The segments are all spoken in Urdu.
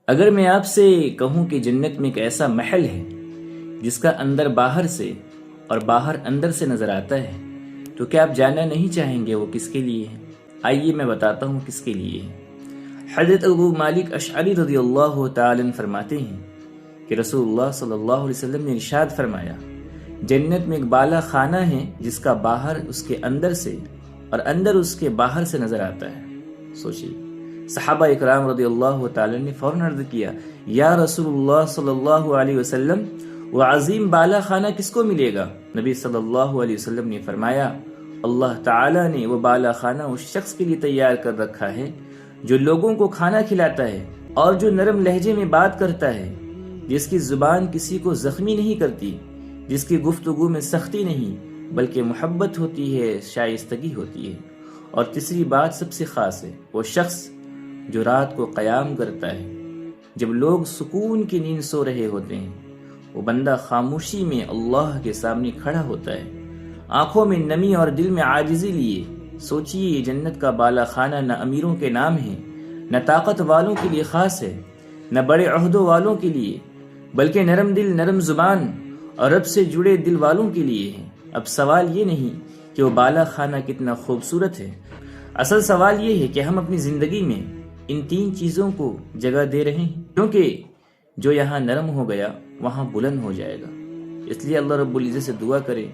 اگر میں آپ سے کہوں کہ جنت میں ایک ایسا محل ہے جس کا اندر باہر سے اور باہر اندر سے نظر آتا ہے تو کیا آپ جاننا نہیں چاہیں گے وہ کس کے لیے ہے؟ آئیے میں بتاتا ہوں کس کے لیے ہے۔ حضرت ابو مالک اشعری رضی اللہ تعالی عنہ فرماتے ہیں کہ رسول اللہ صلی اللہ علیہ وسلم نے ارشاد فرمایا، جنت میں ایک بالا خانہ ہے جس کا باہر اس کے اندر سے اور اندر اس کے باہر سے نظر آتا ہے۔ سوچیے، صحابہ اکرام رضی اللہ تعالی نے فوراً عرض کیا، یا رسول اللہ صلی اللہ علیہ وسلم، وہ عظیم بالا خانہ کس کو ملے گا؟ نبی صلی اللہ علیہ وسلم نے فرمایا، اللہ تعالی نے وہ بالا خانہ اس شخص کے لیے تیار کر رکھا ہے جو لوگوں کو کھانا کھلاتا ہے اور جو نرم لہجے میں بات کرتا ہے، جس کی زبان کسی کو زخمی نہیں کرتی، جس کی گفتگو میں سختی نہیں بلکہ محبت ہوتی ہے، شائستگی ہوتی ہے۔ اور تیسری بات سب سے خاص ہے، وہ شخص جو رات کو قیام کرتا ہے جب لوگ سکون کی نیند سو رہے ہوتے ہیں، وہ بندہ خاموشی میں اللہ کے سامنے کھڑا ہوتا ہے، آنکھوں میں نمی اور دل میں عاجزی لیے۔ سوچئے، یہ جنت کا بالا خانہ نہ امیروں کے نام ہے، نہ طاقت والوں کے لیے خاص ہے، نہ بڑے عہدوں والوں کے لیے، بلکہ نرم دل، نرم زبان اور رب سے جڑے دل والوں کے لیے ہے۔ اب سوال یہ نہیں کہ وہ بالا خانہ کتنا خوبصورت ہے، اصل سوال یہ ہے کہ ہم اپنی زندگی میں ان تین چیزوں کو جگہ دے رہے ہیں، کیونکہ جو یہاں نرم ہو گیا وہاں بلند ہو جائے گا۔ اس لیے اللہ رب العزت سے دعا کرے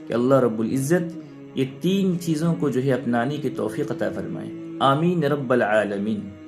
کہ اللہ رب العزت یہ تین چیزوں کو اپنانے کی توفیق عطا فرمائے۔ آمین رب العالمین۔